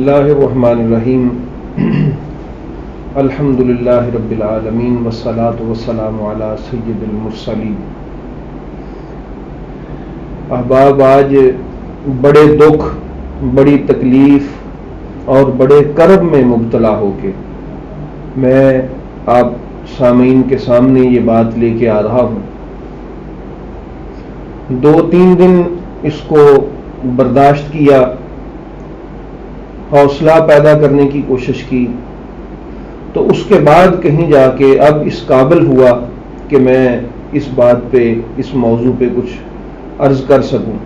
اللہ الرحمن الرحیم الحمدللہ رب العالمین والصلاة والسلام علی سید المرسلین۔ احباب، آج بڑے دکھ، بڑی تکلیف اور بڑے کرب میں مبتلا ہو کے میں آپ سامعین کے سامنے یہ بات لے کے آ رہا ہوں۔ 2-3 دن اس کو برداشت کیا، حوصلہ پیدا کرنے کی کوشش کی، تو اس کے بعد کہیں جا کے اب اس قابل ہوا کہ میں اس بات پہ، اس موضوع پہ کچھ عرض کر سکوں،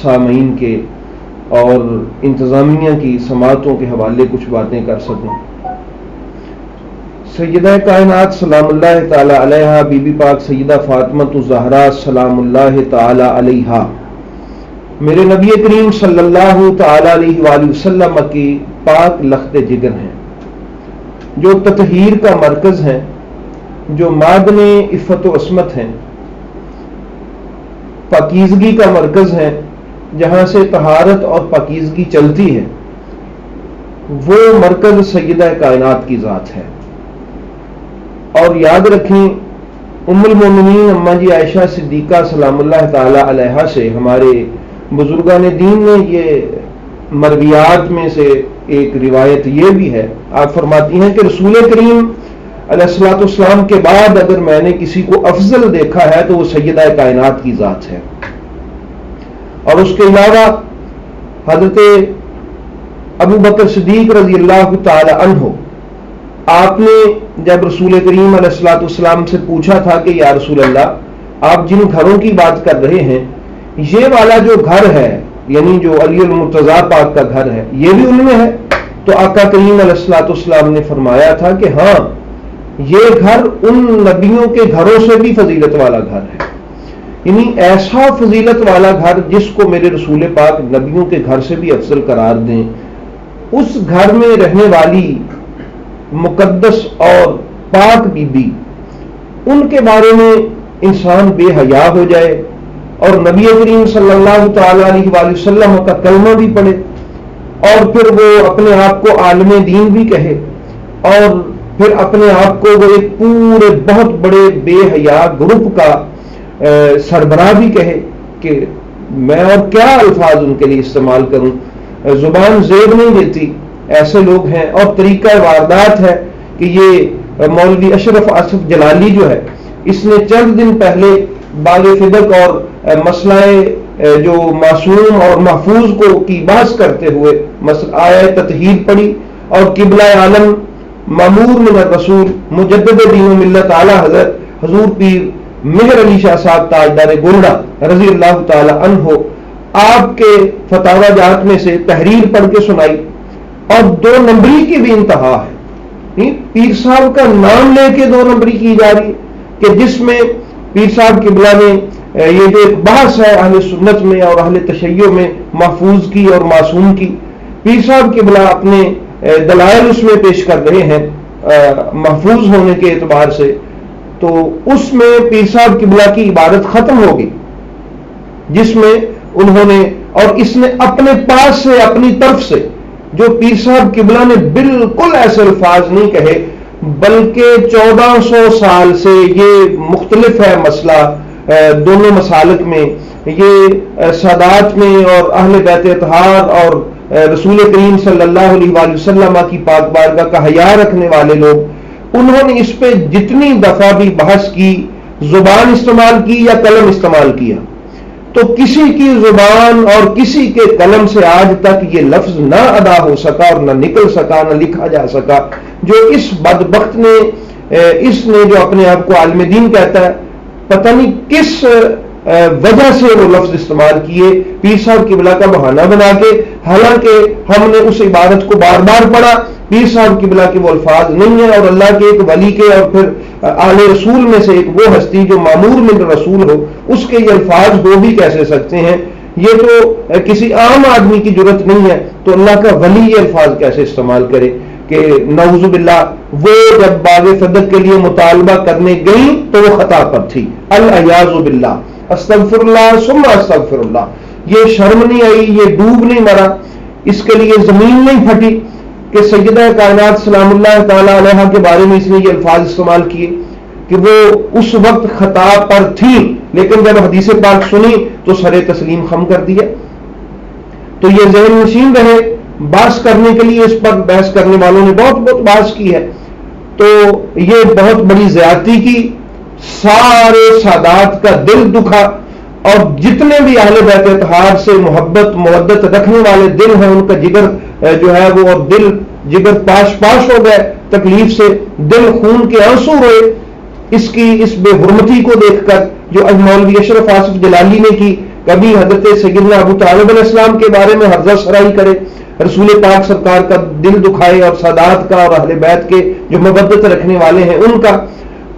سامعین کے اور انتظامیہ کی سماعتوں کے حوالے کچھ باتیں کر سکوں۔ سیدہ کائنات سلام اللہ تعالی علیہا، بی بی پاک سیدہ فاطمہ الزہرا سلام اللہ تعالی علیہا، میرے نبی کریم صلی اللہ تعالی علیہ وآلہ وسلم کی پاک لخت جگر ہیں، جو تطہیر کا مرکز ہیں، جو معدن عفت و عصمت ہیں، پاکیزگی کا مرکز ہیں، جہاں سے طہارت اور پاکیزگی چلتی ہے، وہ مرکز سیدہ کائنات کی ذات ہے۔ اور یاد رکھیں، ام المومنین اماں جی عائشہ صدیقہ سلام اللہ تعالی علیہا سے ہمارے بزرگان دین نے یہ مرویات میں سے ایک روایت یہ بھی ہے، آپ فرماتی ہیں کہ رسول کریم علیہ الصلوۃ والسلام کے بعد اگر میں نے کسی کو افضل دیکھا ہے تو وہ سیدہ کائنات کی ذات ہے۔ اور اس کے علاوہ حضرت ابو بکر صدیق رضی اللہ تعالی عنہ، آپ نے جب رسول کریم علیہ الصلوۃ والسلام سے پوچھا تھا کہ یا رسول اللہ، آپ جن گھروں کی بات کر رہے ہیں، یہ والا جو گھر ہے، یعنی جو علی المرتضیٰ پاک کا گھر ہے، یہ بھی ان میں ہے؟ تو آقا کریم علیہ الصلوۃ والسلام نے فرمایا تھا کہ ہاں، یہ گھر ان نبیوں کے گھروں سے بھی فضیلت والا گھر ہے، یعنی ایسا فضیلت والا گھر جس کو میرے رسول پاک نبیوں کے گھر سے بھی افضل قرار دیں۔ اس گھر میں رہنے والی مقدس اور پاک بی بی، ان کے بارے میں انسان بے حیا ہو جائے اور نبی کریم صلی اللہ تعالی علیہ وآلہ وسلم کا کلمہ بھی پڑھے، اور پھر وہ اپنے آپ کو عالم دین بھی کہے، اور پھر اپنے آپ کو وہ ایک پورے بہت بڑے بے حیا گروپ کا سربراہ بھی کہے کہ میں اور کیا الفاظ ان کے لیے استعمال کروں، زبان زیب نہیں دیتی، ایسے لوگ ہیں۔ اور طریقہ واردات ہے کہ یہ مولوی اشرف آصف جلالی جو ہے، اس نے چند دن پہلے باغ فدق اور مسئلہ جو معصوم اور محفوظ کو کی بحث کرتے ہوئے آیہ تطہیر پڑھی، اور قبلہ عالم مامور من الرسول مجدد دین و ملت اعلی حضرت حضور پیر مہر علی شاہ صاحب تاجدار گولڈا رضی اللہ تعالی عنہ، آپ کے فتاوی جات میں سے تحریر پڑھ کے سنائی، اور 2 نمبری کی بھی انتہا ہے، پیر صاحب کا نام لے کے 2 نمبری کی جا رہی ہے، کہ جس میں پیر صاحب قبلہ نے یہ جو ایک بحث ہے اہل سنت میں اور اہل تشیع میں محفوظ کی اور معصوم کی، پیر صاحب قبلہ اپنے دلائل اس میں پیش کر رہے ہیں محفوظ ہونے کے اعتبار سے، تو اس میں پیر صاحب قبلہ کی عبارت ختم ہو گئی، جس میں انہوں نے، اور اس نے اپنے پاس سے، اپنی طرف سے، جو پیر صاحب قبلہ نے بالکل ایسے الفاظ نہیں کہے، بلکہ 1400 سال سے یہ مختلف ہے مسئلہ دونوں مسالک میں، یہ سادات میں اور اہل بیت اطہار اور رسول کریم صلی اللہ علیہ وآلہ وسلم کی پاک بارگاہ کا حیا رکھنے والے لوگ، انہوں نے اس پہ جتنی دفعہ بھی بحث کی، زبان استعمال کی یا قلم استعمال کیا، تو کسی کی زبان اور کسی کے قلم سے آج تک یہ لفظ نہ ادا ہو سکا اور نہ نکل سکا، نہ لکھا جا سکا، جو اس بدبخت نے، اس نے جو اپنے آپ کو عالم دین کہتا ہے، پتہ نہیں کس وجہ سے وہ لفظ استعمال کیے پیر صاحب قبلہ کا بہانہ بنا کے، حالانکہ ہم نے اس عبارت کو بار بار پڑھا، پیر صاحب قبلہ کے وہ الفاظ نہیں ہیں، اور اللہ کے ایک ولی کے اور پھر آل رسول میں سے ایک وہ ہستی جو مامور من رسول ہو، اس کے یہ الفاظ ہو بھی کیسے سکتے ہیں؟ یہ تو کسی عام آدمی کی جرت نہیں ہے، تو اللہ کا ولی یہ الفاظ کیسے استعمال کرے کہ نعوذ باللہ وہ جب باغ صدق کے لیے مطالبہ کرنے گئی تو وہ خطا پر تھی، العیاذ باللہ، استغفر اللہ ثم استغفر اللہ، یہ شرم نہیں آئی، یہ ڈوب نہیں مرا، اس کے لیے زمین نہیں پھٹی کہ سیدہ کائنات سلام اللہ تعالی علیہ کے بارے میں اس نے یہ الفاظ استعمال کیے کہ وہ اس وقت خطا پر تھی، لیکن جب حدیث پاک سنی تو سر تسلیم خم کر دیا۔ تو یہ ذہن نشین رہے، بحث کرنے کے لیے اس پر بحث کرنے والوں نے بہت بہت بحث کی ہے، تو یہ بہت بڑی زیادتی کی، سارے سادات کا دل دکھا، اور جتنے بھی اہل بیت اطہار سے محبت مودت رکھنے والے دل ہیں ان کا جگر جو ہے وہ دل جگر پاش پاش ہو گئے تکلیف سے، دل خون کے آنسو روئے اس بے حرمتی کو دیکھ کر جو مولوی اشرف آصف جلالی نے کی۔ کبھی حضرت سیدنا ابو طالب علیہ السلام کے بارے میں ہرزہ سرائی کرے، رسول پاک سرکار کا دل دکھائے، اور سادات کا اور اہل بیت کے جو مودت رکھنے والے ہیں ان کا،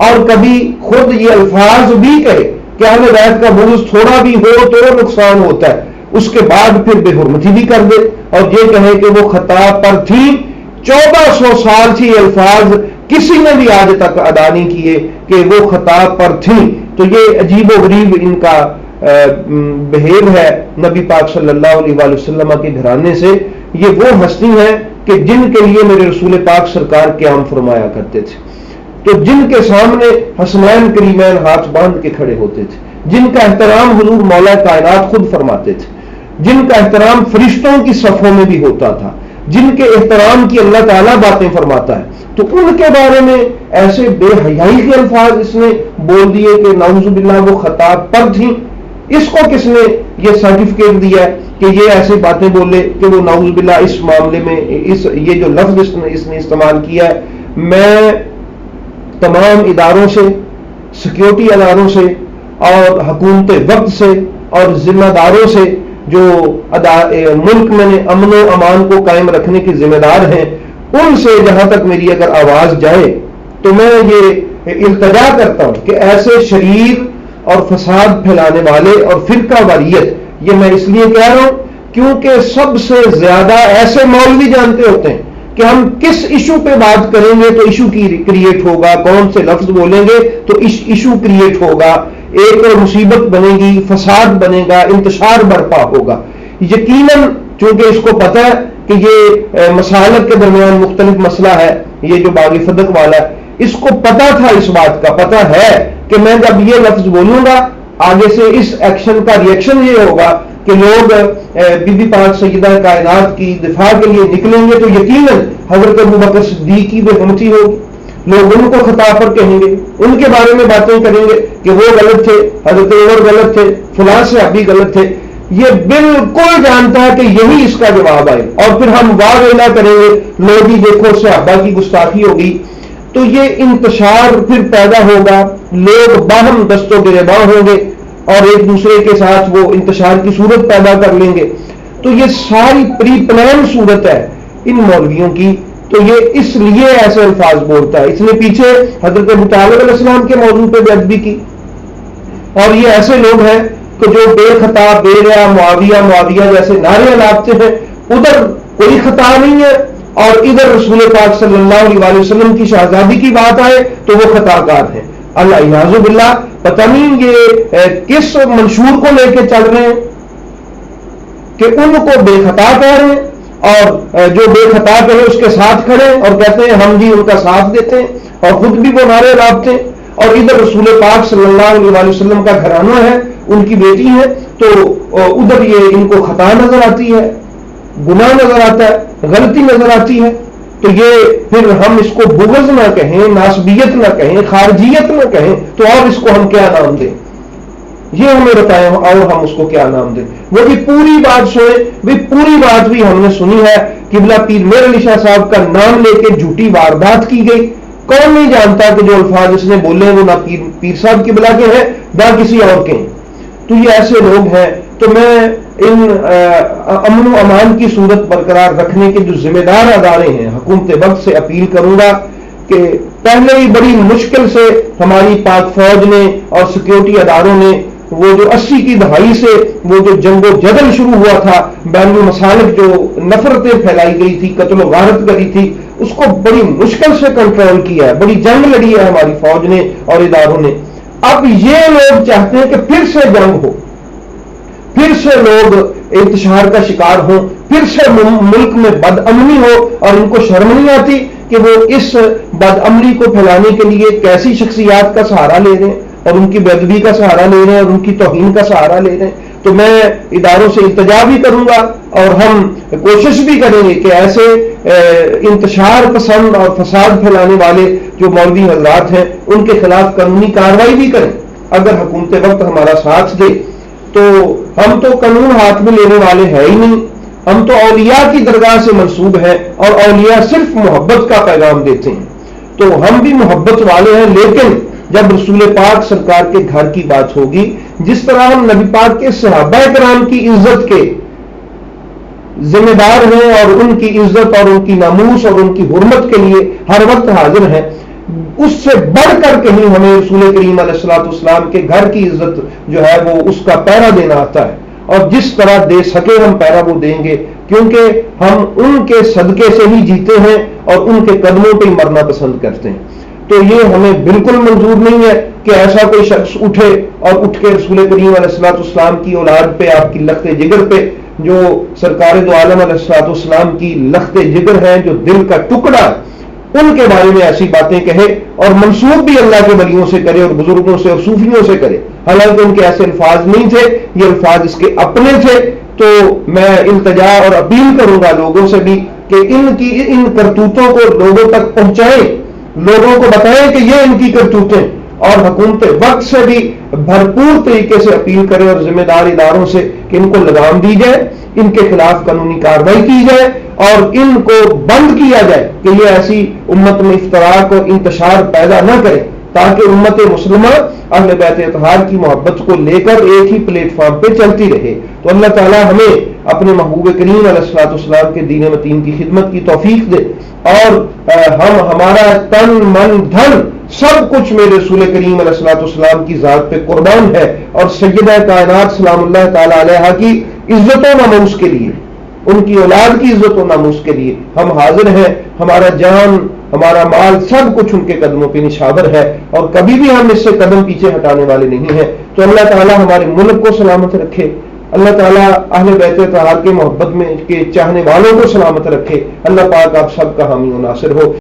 اور کبھی خود یہ الفاظ بھی کہے کہ اہل بیت کا بغض تھوڑا بھی ہو تو نقصان ہوتا ہے، اس کے بعد پھر بے حرمتی بھی کر دے اور یہ کہے کہ وہ خطا پر تھی۔ 1400 سال سے یہ الفاظ کسی نے بھی آج تک ادا نہیں کیے کہ وہ خطا پر تھی۔ تو یہ عجیب و غریب ان کا بہیو ہے نبی پاک صلی اللہ علیہ وآلہ وسلم کے گھرانے سے۔ یہ وہ ہستی ہیں کہ جن کے لیے میرے رسول پاک سرکار قیام فرمایا کرتے تھے، تو جن کے سامنے حسنین کریمین ہاتھ باندھ کے کھڑے ہوتے تھے، جن کا احترام حضور مولا کائنات خود فرماتے تھے، جن کا احترام فرشتوں کی صفوں میں بھی ہوتا تھا، جن کے احترام کی اللہ تعالیٰ باتیں فرماتا ہے، تو ان کے بارے میں ایسے بے حیائی کے الفاظ اس نے بول دیے کہ نعوذ باللہ وہ خطا پر تھیں۔ اس کو کس نے یہ سرٹیفکیٹ دیا کہ یہ ایسی باتیں بولے کہ وہ نعوذ باللہ اس معاملے میں یہ جو لفظ اس نے استعمال کیا ہے؟ میں تمام اداروں سے، سیکیورٹی اداروں سے اور حکومت وقت سے اور ذمہ داروں سے جو ملک میں نے امن و امان کو قائم رکھنے کے ذمہ دار ہیں، ان سے جہاں تک میری اگر آواز جائے تو میں یہ التجا کرتا ہوں کہ ایسے شریر اور فساد پھیلانے والے اور فرقہ واریت، یہ میں اس لیے کہہ رہا ہوں کیونکہ سب سے زیادہ ایسے مولوی جانتے ہوتے ہیں کہ ہم کس ایشو پہ بات کریں گے تو ایشو کریٹ ہوگا، کون سے لفظ بولیں گے تو ایشو کریٹ ہوگا، ایک مصیبت بنے گی، فساد بنے گا، انتشار برپا ہوگا۔ یقیناً چونکہ اس کو پتہ ہے کہ یہ مسالک کے درمیان مختلف مسئلہ ہے، یہ جو باغی فدق والا ہے، اس کو پتہ تھا، اس بات کا پتہ ہے کہ میں جب یہ لفظ بولوں گا آگے سے اس ایکشن کا ریئیکشن یہ ہوگا کہ لوگ بی بی پاک سیدہ کائنات کی دفاع کے لیے نکلیں گے تو یقیناً حضرت ابوبکر صدیق کی بے حرمتی ہوگی، لوگ ان کو خطا پر کہیں گے، ان کے بارے میں باتیں کریں گے کہ وہ غلط تھے، حضرت عمر غلط تھے، فلاں صحابی غلط تھے۔ یہ بالکل جانتا ہے کہ یہی اس کا جواب آئے، اور پھر ہم واہ ویلا کریں گے، لوگ ہی دیکھو صحابہ کی گستاخی ہوگی، تو یہ انتشار پھر پیدا ہوگا، لوگ باہم دست و گریباں ہوں گے اور ایک دوسرے کے ساتھ وہ انتشار کی صورت پیدا کر لیں گے۔ تو یہ ساری پری پلان صورت ہے ان مولویوں کی، تو یہ اس لیے ایسے الفاظ بولتا ہے۔ اس نے پیچھے حضرت ابو طالب علیہ السلام کے موضوع پہ بیعت بھی کی، اور یہ ایسے لوگ ہیں کہ جو بے خطا بے ریا معاویہ جیسے نعرے لگاتے ہیں، ادھر کوئی خطا نہیں ہے، اور ادھر رسول پاک صلی اللہ علیہ وآلہ وسلم کی شہزادی کی بات آئے تو وہ خطا کار ہیں۔ اللہ اعوذ باللہ، پتہ نہیں یہ کس منشور کو لے کے چل رہے ہیں کہ ان کو بے خطا کہہ رہے ہیں، اور جو بے خطا کہے اس کے ساتھ کھڑے اور کہتے ہیں ہم جی ان کا ساتھ دیتے ہیں، اور خود بھی وہ نعرے لگاتے ہیں، اور ادھر رسول پاک صلی اللہ علیہ وآلہ وسلم کا گھرانہ ہے، ان کی بیٹی ہے، تو ادھر یہ ان کو خطا نظر آتی ہے، گناہ نظر آتا ہے، غلطی نظر آتی ہے۔ تو یہ پھر ہم اس کو بغض نہ کہیں، ناسبیت نہ کہیں، خارجیت نہ کہیں، تو اور اس کو ہم کیا نام دیں؟ یہ ہمیں بتائیں اور ہم اس کو کیا نام دیں؟ وہ بھی پوری بات سنیں، بھی پوری بات بھی ہم نے سنی ہے، قبلہ پیر میر علی شاہ صاحب کا نام لے کے جھوٹی واردات کی گئی۔ کون نہیں جانتا کہ جو الفاظ اس نے بولے وہ نہ پیر صاحب قبلہ کے ہیں نہ کسی اور کے ہیں۔ تو یہ ایسے لوگ ہیں، تو میں ان امن و امان کی صورت برقرار رکھنے کے جو ذمہ دار ادارے ہیں حکومت وقت سے اپیل کروں گا کہ پہلے ہی بڑی مشکل سے ہماری پاک فوج نے اور سیکیورٹی اداروں نے وہ جو 80 کی دہائی سے وہ جو جنگ و جدل شروع ہوا تھا، بین المسالک جو نفرتیں پھیلائی گئی تھی، قتل و غارت کری تھی، اس کو بڑی مشکل سے کنٹرول کیا ہے، بڑی جنگ لڑی ہے ہماری فوج نے اور اداروں نے۔ اب یہ لوگ چاہتے ہیں کہ پھر سے جنگ ہو، پھر سے لوگ انتشار کا شکار ہوں، پھر سے ملک میں بد امنی ہو اور ان کو شرم نہیں آتی کہ وہ اس بد امنی کو پھیلانے کے لیے کیسی شخصیات کا سہارا لے رہے ہیں اور ان کی بے ادبی کا سہارا لے رہے ہیں اور ان کی توہین کا سہارا لے رہے ہیں۔ تو میں اداروں سے التجا بھی کروں گا اور ہم کوشش بھی کریں گے کہ ایسے انتشار پسند اور فساد پھیلانے والے جو مولوی حضرات ہیں ان کے خلاف قانونی کارروائی بھی کریں۔ اگر حکومت وقت ہمارا ساتھ دے تو ہم تو قانون ہاتھ میں لینے والے ہیں ہی نہیں، ہم تو اولیاء کی درگاہ سے منسوب ہیں اور اولیاء صرف محبت کا پیغام دیتے ہیں، تو ہم بھی محبت والے ہیں۔ لیکن جب رسول پاک سرکار کے گھر کی بات ہوگی، جس طرح ہم نبی پاک کے صحابہ کرام کی عزت کے ذمہ دار ہیں اور ان کی عزت اور ان کی ناموس اور ان کی حرمت کے لیے ہر وقت حاضر ہیں، اس سے بڑھ کر کہیں ہمیں رسول کریم علیہ الصلوۃ والسلام کے گھر کی عزت جو ہے وہ اس کا پہرا دینا آتا ہے، اور جس طرح دے سکے ہم پہرا وہ دیں گے، کیونکہ ہم ان کے صدقے سے ہی جیتے ہیں اور ان کے قدموں پہ ہی مرنا پسند کرتے ہیں۔ تو یہ ہمیں بالکل منظور نہیں ہے کہ ایسا کوئی شخص اٹھے اور اٹھ کے رسول کریم علیہ الصلوۃ والسلام کی اولاد پہ، آپ کی لخت جگر پہ، جو سرکار دو عالم علیہ الصلوۃ والسلام کی لخت جگر ہے، جو دل کا ٹکڑا، ان کے بارے میں ایسی باتیں کہے اور منسوب بھی اللہ کے ولیوں سے کرے اور بزرگوں سے اور صوفیوں سے کرے، حالانکہ ان کے ایسے الفاظ نہیں تھے، یہ الفاظ اس کے اپنے تھے۔ تو میں التجا اور اپیل کروں گا لوگوں سے بھی کہ ان کرتوتوں کو لوگوں تک پہنچائیں، لوگوں کو بتائیں کہ یہ ان کی کرتوتیں، اور حکومت وقت سے بھی بھرپور طریقے سے اپیل کرے اور ذمہ دار اداروں سے کہ ان کو لگام دی جائے، ان کے خلاف قانونی کارروائی کی جائے اور ان کو بند کیا جائے کہ یہ ایسی امت میں افتراق اور انتشار پیدا نہ کرے، تاکہ امت مسلمہ اہل بیت اطہار کی محبت کو لے کر ایک ہی پلیٹ فارم پہ چلتی رہے۔ تو اللہ تعالی ہمیں اپنے محبوب کریم علیہ الصلوۃ والسلام کے دین متین کی خدمت کی توفیق دے، اور ہمارا تن من دھن سب کچھ میرے رسول کریم علیہ الصلوۃ والسلام کی ذات پہ قربان ہے، اور سیدہ کائنات سلام اللہ تعالی علیہا کی عزت و ناموس کے لیے، ان کی اولاد کی عزت و ناموس کے لیے ہم حاضر ہیں۔ ہمارا جان، ہمارا مال، سب کچھ ان کے قدموں پہ نشاور ہے، اور کبھی بھی ہم اس سے قدم پیچھے ہٹانے والے نہیں ہیں۔ تو اللہ تعالی ہمارے ملک کو سلامت رکھے، اللہ تعالیٰ اہل بیت اطہار کے محبت میں کے چاہنے والوں کو سلامت رکھے۔ اللہ پاک آپ سب کا حامی و ناصر ہو۔